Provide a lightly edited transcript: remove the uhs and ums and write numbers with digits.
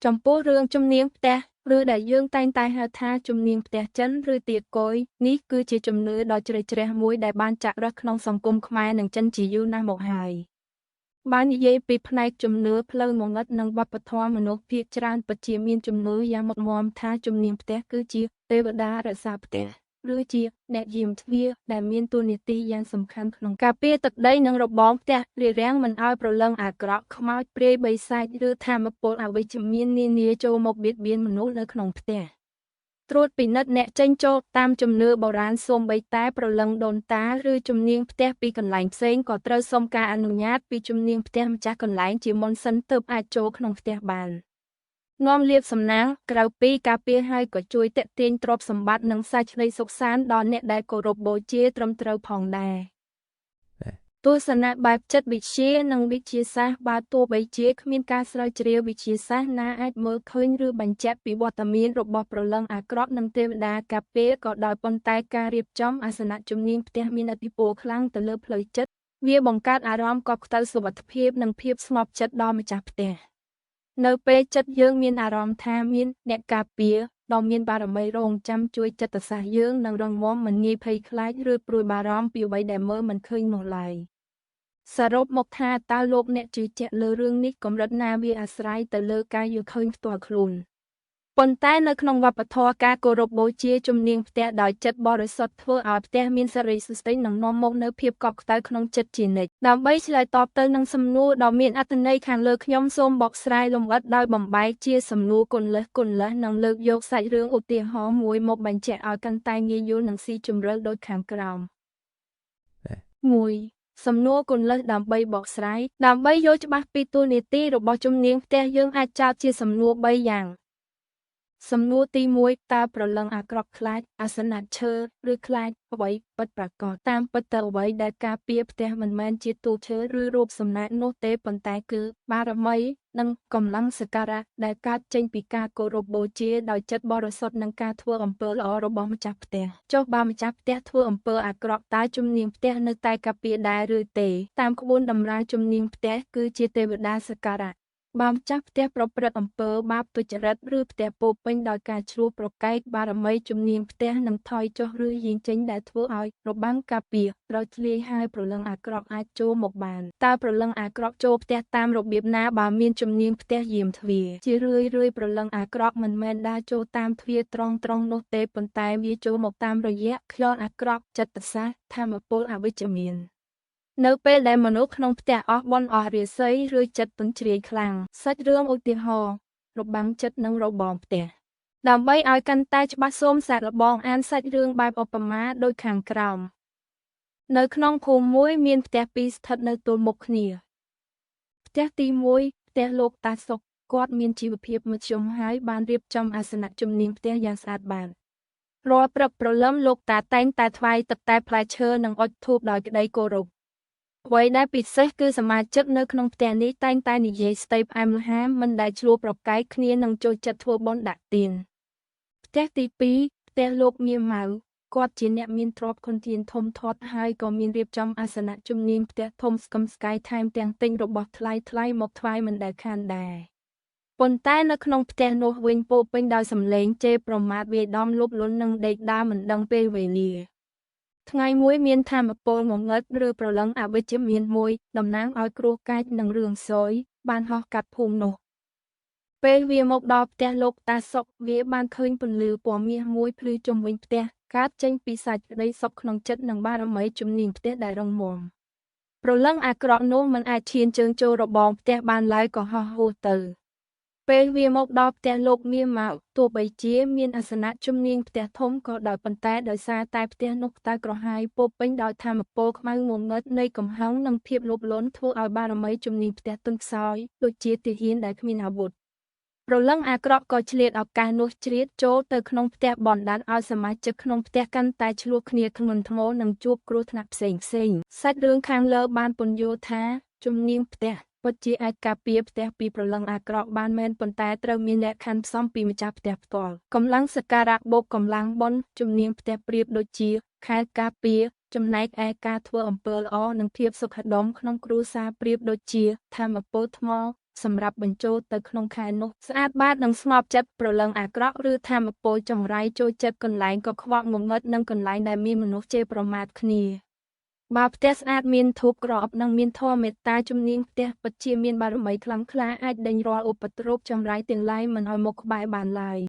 ចំពោះរឿងជំនាញផ្ទះឬដែលយើងតែងតែហៅថាជំនាញផ្ទះចិនឬទាគយនេះគឺជាជំនឿដ៏ជ្រៅជ្រះមួយដែលបានចាក់ឫសក្នុងសង្គមខ្មែរនិងចិនជាយូរណាស់មកហើយបាននិយាយពីផ្នែកជំនឿផ្លូវងងឹតនិងវប្បធម៌មនុស្សភាគច្រើនពិតជាមានជំនឿយ៉ាងមុតមាំថាជំនាញផ្ទះគឺជាទេវតារក្សាផ្ទះឬជាអ្នកយាមទ្វារដែលមានតួនាទីយ៉ាងសំខាន់ក្នុងការពារទឹកដីនិងរបងផ្ទះរារាំងមិនឲ្យព្រលឹងអាក្រក់ខ្មោចព្រាយបិសាចឬថាមពលអវិជ្ជមាននានាចូលមកបៀតបៀនមនុស្សនៅក្នុងផ្ទះត្រួតពិនិត្យអ្នកចេញចូលតាមជំនឿបុរាណសូម្បីតែព្រលឹងដូនតាឬជំនាញផ្ទះពីកន្លែងផ្សេងក៏ត្រូវសុំការអនុញ្ញាតពីជំនាញផ្ទះម្ចាស់កន្លែងជាមុនសិនទើបអាចចូលក្នុងផ្ទះបាននាំលាភសំណាងក្រៅពីការពារហើយក៏ជួយទាក់ទាញទ្រព្យសម្បត្តិនិងសេចក្តីសុខសាន្តដល់អ្នកដែលគោរពបូជាត្រឹមត្រូវផងដែរទស្សនៈបែបចិត្តវិទ្យានិងវិទ្យាសាស្ត្របើទោះបីជាគ្មានការស្រាវជ្រាវវិទ្យាសាស្ត្រណាអាចមើលឃើញឬបញ្ជាក់ពីវត្តមានរបស់ព្រលឹងអាក្រក់និងទេវតាការពារក៏ដោយប៉ុន្តែការរៀបចំអាសនៈជំនាញផ្ទះមានឥទ្ធិពលខ្លាំងទៅលើផ្លូវចិត្តវាបង្កើតអារម្មណ៍កក់ក្តៅសុវត្ថិភាពនិងភាពស្ងប់ចិត្តដល់ម្ចាស់ផ្ទះនៅពេលចិត្តយើងមានអារម្មណ៍ថាមានអ្នកការពារដ៏មានបារមីរងចាំជួយចិត្តសាស្ត្រយើងនឹងរងមាំមិនងាយភ័យខ្លាចឬព្រួយបារម្ភពីអ្វីដែលមើលមិនឃើញនោះឡើយសរុបមកថាតើលោកអ្នកជឿជាក់លើរឿងនេះកម្រិតណាវាអាស្រ័យទៅលើការយល់ឃើញផ្ទាល់ខ្លួនប៉ុន្តែនៅក្នុងវប្បធម៌ការគោរពបូជាជំនាញផ្ទះដោយចិត្តបរិសុទ្ធធ្វើឲ្យផ្ទះមានសិរីសួស្តីនិងនាំមកនូវភាពកក់ក្តៅក្នុងចិត្តជានិច្ចដើម្បីឆ្លើយតបទៅនឹងសំណួរដ៏មានអត្ថន័យខាងលើខ្ញុំសូមបកស្រាយលម្អិតដោយបំបែកជាសំណួរគន្លឹះនិងលើកយកសាច់រឿងឧទាហរណ៍មួយមកបញ្ជាក់ឲ្យកាន់តែងាយយល់និងស៊ីជម្រៅដូចខាងក្រោម 1. សំណួរគន្លឹះដើម្បីបកស្រាយដើម្បីយល់ច្បាស់ពីតួនាទីរបស់ជំនាញផ្ទះយើងអាចចោទជាសំណួរ3យ៉ាងសំណួរទី1តើព្រលឹងអាក្រក់ខ្លាចអាសនៈឈើឬខ្លាចអ្វីពិតប្រាកដតាមពិតទៅអ្វីដែលការពារផ្ទះមិនមែនជាទូឈើឬរូបសំណាកនោះទេប៉ុន្តែគឺបារមីនិងកម្លាំងសក្ការៈដែលកើតចេញពីការគោរពបូជាដោយចិត្តបរិសុទ្ធនិងការធ្វើអំពើល្អរបស់ម្ចាស់ផ្ទះចុះបើម្ចាស់ផ្ទះធ្វើអំពើអាក្រក់តើជំនាញផ្ទះនៅតែការពារដែរឬទេតាមក្បួនតម្រាជំនាញផ្ទះគឺជាទេវតាសក្ការៈបើម្ចាស់ផ្ទះប្រព្រឹត្តអំពើបាបទុច្ចរិតឬផ្ទះពោពេញដោយការឈ្លោះប្រកែកបារមីជំនាញផ្ទះនឹងថយចុះឬយាងចេញដែលធ្វើឲ្យរបាំងការពារត្រូវធ្លាយហើយព្រលឹងអាក្រក់អាចចូលមកបានតើព្រលឹងអាក្រក់ចូលផ្ទះតាមរបៀបណាបើមានជំនាញផ្ទះយាមទ្វារជារឿយព្រលឹងអាក្រក់មិនមែនដើរចូលតាមទ្វារត្រង់នោះទេប៉ុន្តែវាចូលមកតាមរយៈខ្យល់អាក្រក់ចិត្តសាស្ត្រថាមពលអវិជ្ជមាននៅពេលដែលមនុស្សក្នុងផ្ទះអស់បុណ្យអស់រាសីឬចិត្តទន់ជ្រាយខ្លាំងសាច់រឿងឧទាហរណ៍របាំងចិត្តនិងរបងផ្ទះដើម្បីឲ្យកាន់តែច្បាស់សូមសាកល្បងអានសាច់រឿងបែបឧបមាដូចខាងក្រោមនៅក្នុងភូមិមួយមានផ្ទះពីរស្ថិតនៅទល់មុខគ្នាផ្ទះទី1ផ្ទះលោកតាសុកគាត់មានជីវភាពមធ្យមហើយបានរៀបចំអាសនៈជំនាញផ្ទះយ៉ាងស្អាតបាតរាល់ព្រឹកព្រលឹមលោកតាតែងតែថ្វាយទឹកតែផ្លែឈើនិងអុជធូបដោយក្តីគោរពអ្វីដែលពិសេសគឺសមាជិកនៅក្នុងផ្ទះនេះតែងតែនិយាយស្ដីផ្អែមល្ហែមមិនដែលឈ្លោះប្រកែកគ្នានិងចូលចិត្តធ្វើបុណ្យដាក់ទានផ្ទះទី2ផ្ទះលោកមៀម៉ៅគាត់ជាអ្នកមានទ្រព្យធនធានធំធាត់ហើយក៏មានរៀបចំអាសនៈជំនាញផ្ទះធំស្កឹមស្កៃថែមទាំងទិញរបស់ថ្លៃមកថ្វាយមិនដែលខានដែរប៉ុន្តែនៅក្នុងផ្ទះនោះវិញពោពេញដោយសម្លេងជេរប្រមាថវាយដំលុបលន់និងដេកដើរមិនដឹងពេលវេលាថ្ងៃមួយមានថាមពលងងឹតឬប្រលឹងអវិជ្ជមានមួយតំណាងឲ្យគ្រោះកាចនិងរឿងសយបានហោះកាត់ភូមិនោះពេលវាមកដល់ផ្ទះលោកតាសុកវាបានឃើញពន្លឺពណ៌មាសមួយភ្លឺជុំវិញផ្ទះកើតចេញពីសាច់ក្តីសុខក្នុងចិត្តនិងបារមីជំនាញផ្ទះដែលរឹងមាំប្រលឹងអាក្រក់នោះមិនអាចឈានជើងចូលរបងផ្ទះបានឡើយក៏ហោះហួសទៅពេលវាមកដល់ផ្ទះលោកមៀម៉ៅទោះបីជាមានអាសនៈជំនាញផ្ទះធំក៏ដោយប៉ុន្តែដោយសារតែផ្ទះនោះក្តៅក្រហាយពោពេញដោយថាមពលខ្មៅងងឹតនៃកំហឹងនិងភាពលោភលន់ធ្វើឲ្យបារមីជំនាញផ្ទះទន់ខ្សោយដូចជាទាហានដែលគ្មានអាវុធព្រលឹងអាក្រក់ក៏ឆ្លៀតឱកាសនោះជ្រៀតចូលទៅក្នុងផ្ទះបណ្ដាលឲ្យសមាជិកក្នុងផ្ទះកាន់តែឈ្លោះគ្នាធ្ងន់ធ្ងរនិងជួបគ្រោះថ្នាក់ផ្សេងសាច់រឿងខាងលើបានពន្យល់ថាជំនាញផ្ទះពិតជាអាចការពារផ្ទះពីព្រលឹងអាក្រក់បានមែនប៉ុន្តែត្រូវមានលក្ខខណ្ឌផ្សំពីម្ចាស់ផ្ទះផ្ទាល់កម្លាំងសក្ការៈបូកកម្លាំងបុណ្យជំនាញផ្ទះប្រៀបដូចជាខែលការពារចំណែកឯការធ្វើអំពើល្អនិងភាពសុខដុមក្នុងគ្រួសារប្រៀបដូចជាថាមពលថ្ម សម្រាប់បញ្ចូលទៅក្នុងខែនោះស្អាតបាតនិងស្ងប់ចិត្តប្រលឹងអាក្រក់ឬថាមពលចង្រៃចូលចិត្តកន្លែងកខ្វក់ងងឹតនិងកន្លែងដែលមានមនុស្សជេរប្រមាថគ្នាបើផ្ទះស្អាតមានធូបក្រអូបនិងមានធម៌មេត្តាជំនាញផ្ទះពិតជាមានបារមីខ្លាំងក្លាអាចដេញរាល់ឧបទ្រពចង្រៃទាំងឡាយមិនឲ្យមកក្បែរបានឡើយ